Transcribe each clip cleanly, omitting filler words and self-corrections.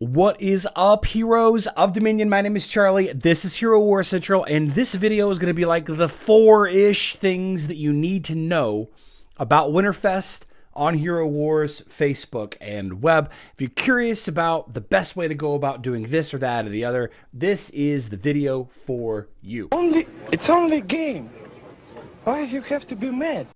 What is up, heroes of Dominion? My name is Charlie. This is Hero War Central, and this video is going to be like the 4-ish things that you need to know about WinterFest on Hero Wars Facebook and web. If you're curious about the best way to go about doing this or that or the other, this is the video for you. It's only a game. Why you have to be mad?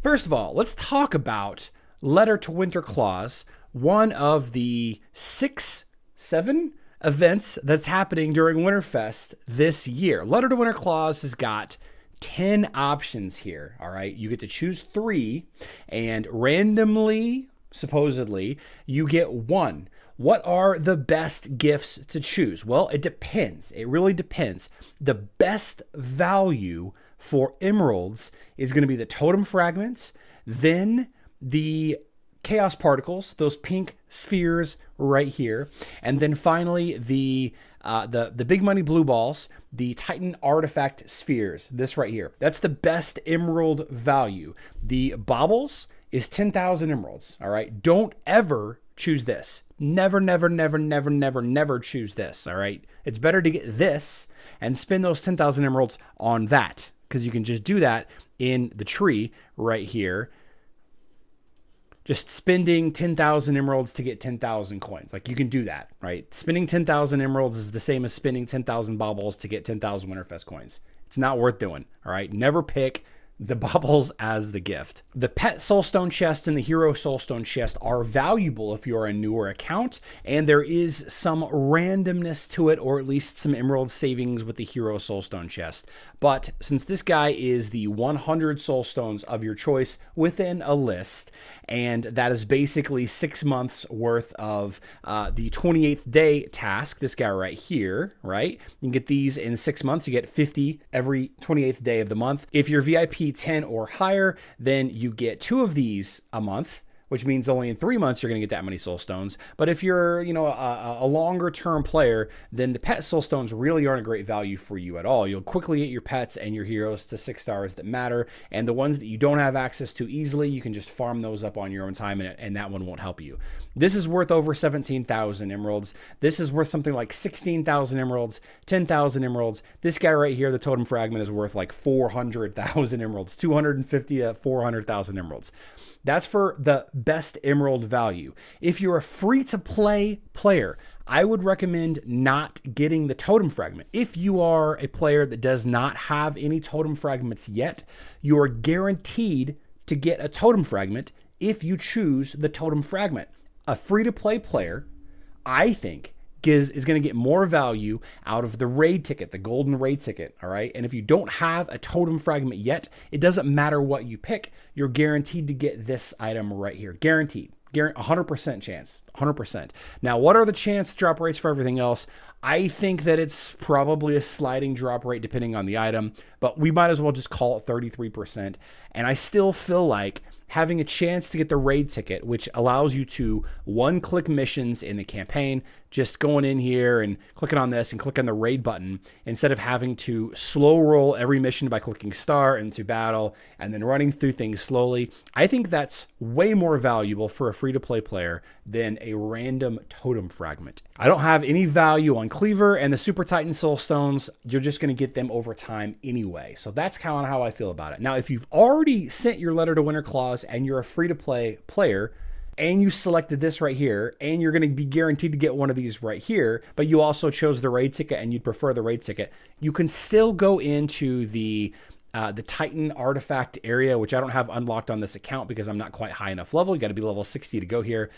First of all, let's talk about Letter to Winter Claus, one of the 7 events that's happening during WinterFest this year. Letter to Winter Claus has got 10 options here, all right? You get to choose 3, and randomly, supposedly, you get 1. What are the best gifts to choose? Well, it depends. It really depends. The best value for emeralds is going to be the totem fragments, then the chaos particles, those pink spheres right here, and then finally the big money blue balls, the Titan artifact spheres, this right here. That's the best emerald value. The baubles is 10,000 emeralds, all right? Don't ever choose this. Never, never, never, never, never, never choose this, all right? It's better to get this and spend those 10,000 emeralds on that, because you can just do that in the tree right here. Just spending 10,000 emeralds to get 10,000 coins. Like, you can do that, right? Spending 10,000 emeralds is the same as spending 10,000 baubles to get 10,000 WinterFest coins. It's not worth doing, all right? Never pick the baubles as the gift. The Pet Soulstone chest and the Hero Soulstone chest are valuable if you're a newer account, and there is some randomness to it, or at least some emerald savings with the Hero Soulstone chest. But since this guy is the 100 Soulstones of your choice within a list, and that is basically 6 months worth of the 28th day task, this guy right here, right? You can get these in 6 months. You get 50 every 28th day of the month. If you're VIP 10 or higher, then you get 2 of these a month, which means only in 3 months you're going to get that many soul stones. But if you're, a longer term player, then the pet soul stones really aren't a great value for you at all. You'll quickly get your pets and your heroes to 6 stars that matter, and the ones that you don't have access to easily, you can just farm those up on your own time, and that one won't help you. This is worth over 17,000 emeralds. This is worth something like 16,000 emeralds, 10,000 emeralds. This guy right here, the totem fragment, is worth like 400,000 emeralds, 250 to 400,000 emeralds. That's for the best emerald value. If you're a free-to-play player, I would recommend not getting the totem fragment. If you are a player that does not have any totem fragments yet, you are guaranteed to get a totem fragment if you choose the totem fragment. A free-to-play player, I think, is going to get more value out of the raid ticket, the golden raid ticket, all right? And if you don't have a totem fragment yet, it doesn't matter what you pick. You're guaranteed to get this item right here. Guaranteed. 100% chance. 100%. Now, what are the chance drop rates for everything else? I think that it's probably a sliding drop rate depending on the item, but we might as well just call it 33%. And I still feel like having a chance to get the raid ticket, which allows you to one-click missions in the campaign, just going in here and clicking on this and clicking on the raid button, instead of having to slow roll every mission by clicking start into battle and then running through things slowly. I think that's way more valuable for a free-to-play player than a random totem fragment. I don't have any value on Cleaver and the Super Titan Soul Stones. You're just going to get them over time anyway. So that's kind of how I feel about it. Now, if you've already sent your letter to Winter Claus and you're a free-to-play player, and you selected this right here, and you're going to be guaranteed to get one of these right here, but you also chose the raid ticket and you'd prefer the raid ticket, you can still go into the Titan artifact area, which I don't have unlocked on this account because I'm not quite high enough level. You got to be level 60 to go here.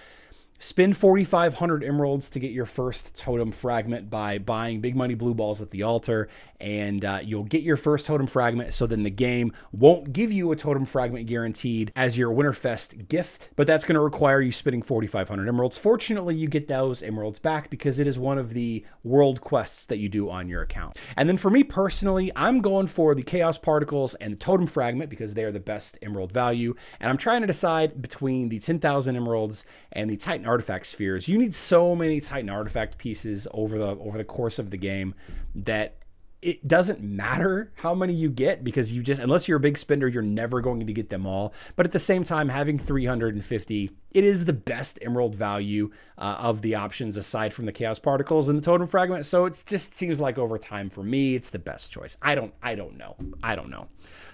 Spend 4,500 emeralds to get your first totem fragment by buying big money blue balls at the altar, and you'll get your first totem fragment, so then the game won't give you a totem fragment guaranteed as your WinterFest gift, but that's going to require you spending 4,500 emeralds. Fortunately, you get those emeralds back because it is one of the world quests that you do on your account. And then for me personally, I'm going for the chaos particles and the totem fragment because they are the best emerald value, and I'm trying to decide between the 10,000 emeralds and the Titan artifact spheres. You need so many Titan artifact pieces over the course of the game that it doesn't matter how many you get, because you just, unless you're a big spender, you're never going to get them all. But at the same time, having 350 It is the best emerald value of the options aside from the chaos particles and the totem fragment. So it just seems like over time for me, it's the best choice. I don't know.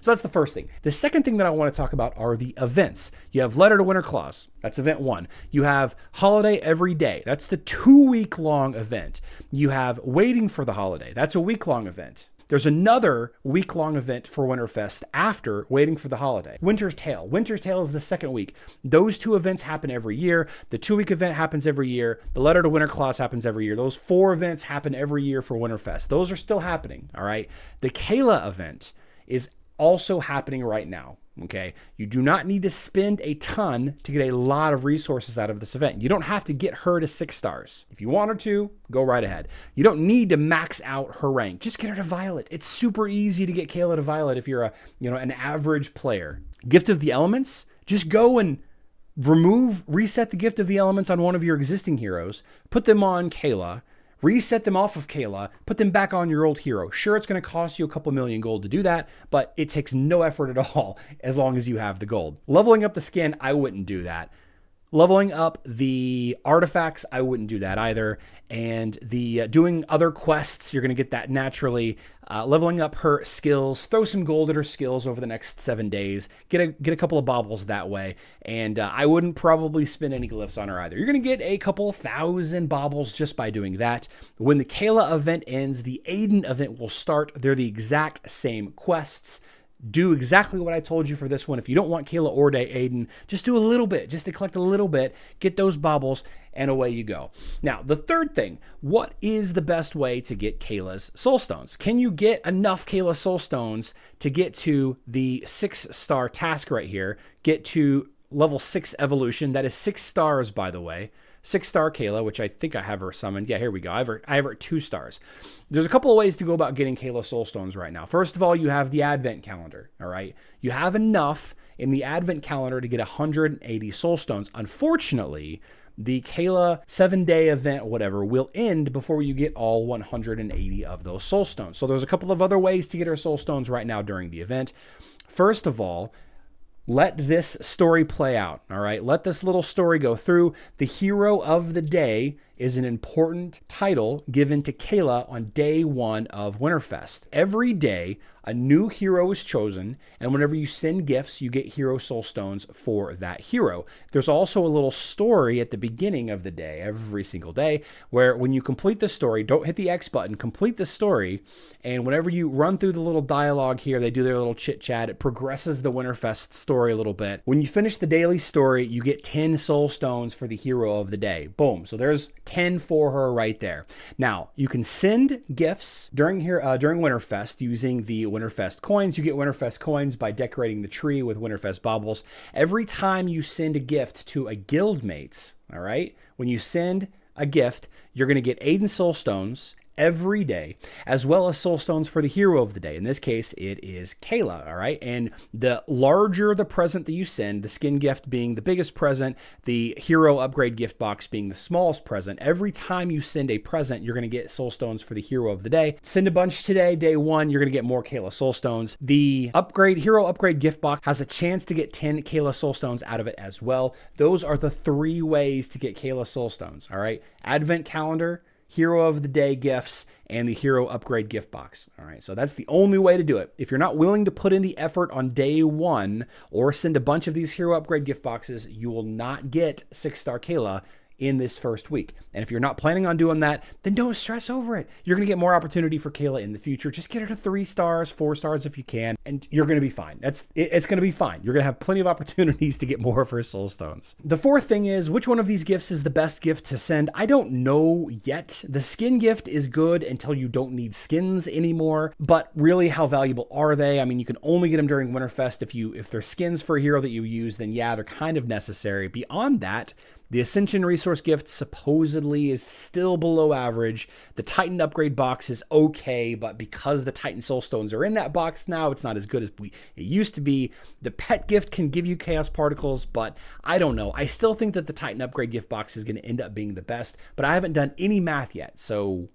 So that's the first thing. The second thing that I want to talk about are the events. You have Letter to Winter Clause. That's event 1. You have Holiday Every Day. That's the 2-week-long event. You have Waiting for the Holiday. That's a week-long event. There's another week-long event for WinterFest after Waiting for the Holiday. Winter's Tale. Winter's Tale is the second week. Those 2 events happen every year. The 2-week event happens every year. The Letter to Winter Clause happens every year. Those 4 events happen every year for WinterFest. Those are still happening, all right? The Kayla event is also happening right now. Okay, you do not need to spend a ton to get a lot of resources out of this event. You don't have to get her to 6 stars. If you want her to, go right ahead. You don't need to max out her rank. Just get her to Violet. It's super easy to get Kayla to Violet if you're an average player. Gift of the Elements, just go and reset the Gift of the Elements on one of your existing heroes, put them on Kayla, reset them off of Kayla, put them back on your old hero. Sure, it's going to cost you a couple million gold to do that, but it takes no effort at all as long as you have the gold. Leveling up the skin, I wouldn't do that. Leveling up the artifacts, I wouldn't do that either. And the doing other quests, you're going to get that naturally. Leveling up her skills, throw some gold at her skills over the next 7 days. Get a couple of baubles that way. And I wouldn't probably spend any glyphs on her either. You're going to get a couple thousand baubles just by doing that. When the Kayla event ends, the Aidan event will start. They're the exact same quests. Do exactly what I told you for this one. If you don't want Kayla or Aidan, just do a little bit, just to collect a little bit, get those baubles, and away you go. Now, the third thing, what is the best way to get Kayla's Soul Stones? Can you get enough Kayla Soul Stones to get to the 6-star task right here, get to level 6 evolution? That is 6 stars, by the way. 6-star Kayla, which I think I have her summoned. Yeah, here we go. I have her at 2 stars. There's a couple of ways to go about getting Kayla Soul Stones right now. First of all, you have the Advent calendar, all right? You have enough in the Advent calendar to get 180 Soul Stones. Unfortunately, the Kayla 7-day event, whatever, will end before you get all 180 of those Soul Stones. So there's a couple of other ways to get her Soul Stones right now during the event. First of all, let this story play out, all right? Let this little story go through. The Hero of the Day is an important title given to Kayla on day 1 of WinterFest. Every day, a new hero is chosen, and whenever you send gifts, you get hero soul stones for that hero. There's also a little story at the beginning of the day, every single day, where when you complete the story, don't hit the X button, complete the story, and whenever you run through the little dialogue here, they do their little chit-chat, it progresses the WinterFest story a little bit. When you finish the daily story, you get 10 soul stones for the hero of the day. Boom. So there's 10 for her right there. Now, you can send gifts during WinterFest using the WinterFest coins. You get WinterFest coins by decorating the tree with WinterFest baubles. Every time you send a gift to a guildmate, all right, when you send a gift, you're going to get Aidan Soul Stones every day, as well as soul stones for the hero of the day. In this case, it is Kayla, all right? And the larger the present that you send, the skin gift being the biggest present, the hero upgrade gift box being the smallest present, every time you send a present, you're going to get soul stones for the hero of the day. Send a bunch today, day 1, you're going to get more Kayla soul stones. The hero upgrade gift box has a chance to get 10 Kayla soul stones out of it as well. Those are the 3 ways to get Kayla soul stones, all right? Advent calendar, hero of the day gifts, and the hero upgrade gift box. All right, so that's the only way to do it. If you're not willing to put in the effort on day 1 or send a bunch of these hero upgrade gift boxes, you will not get 6-star Kayla in this first week. And if you're not planning on doing that, then don't stress over it. You're going to get more opportunity for Kayla in the future. Just get her to 3 stars, 4 stars if you can, and you're going to be fine. It's going to be fine. You're going to have plenty of opportunities to get more of her soul stones. The fourth thing is, which one of these gifts is the best gift to send? I don't know yet. The skin gift is good until you don't need skins anymore, but really, how valuable are they? I mean, you can only get them during WinterFest. If they're skins for a hero that you use, then yeah, they're kind of necessary. Beyond that, the Ascension Resource Gift supposedly is still below average. The Titan Upgrade box is okay, but because the Titan Soul Stones are in that box now, it's not as good as it used to be. The Pet Gift can give you Chaos Particles, but I don't know. I still think that the Titan Upgrade gift box is going to end up being the best, but I haven't done any math yet, so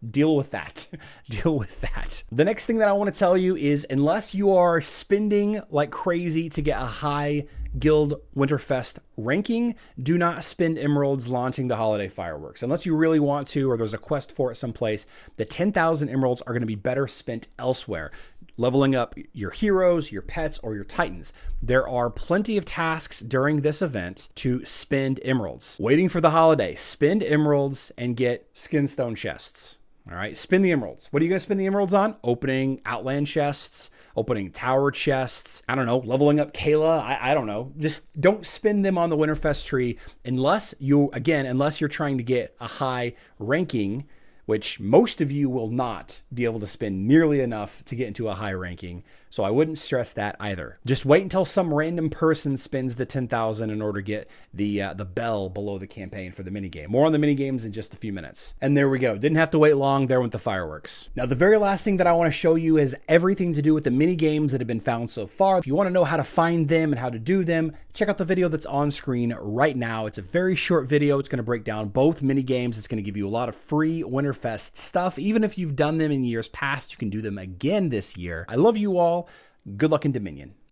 deal with that. Deal with that. The next thing that I want to tell you is unless you are spending like crazy to get a high Guild Winterfest ranking, do not spend emeralds launching the holiday fireworks. Unless you really want to, or there's a quest for it someplace, the 10,000 emeralds are going to be better spent elsewhere. Leveling up your heroes, your pets, or your titans. There are plenty of tasks during this event to spend emeralds. Waiting for the holiday, spend emeralds and get skinstone chests. All right, spend the emeralds. What are you going to spend the emeralds on? Opening outland chests, opening tower chests, I don't know, leveling up Kayla, I don't know. Just don't spend them on the Winterfest tree unless you're trying to get a high ranking, which most of you will not be able to spend nearly enough to get into a high ranking. So I wouldn't stress that either. Just wait until some random person spends the 10,000 in order to get the bell below the campaign for the minigame. More on the minigames in just a few minutes. And there we go. Didn't have to wait long. There went the fireworks. Now, the very last thing that I want to show you is everything to do with the minigames that have been found so far. If you want to know how to find them and how to do them, check out the video that's on screen right now. It's a very short video. It's going to break down both minigames. It's going to give you a lot of free Winterfest stuff. Even if you've done them in years past, you can do them again this year. I love you all. Good luck in Dominion.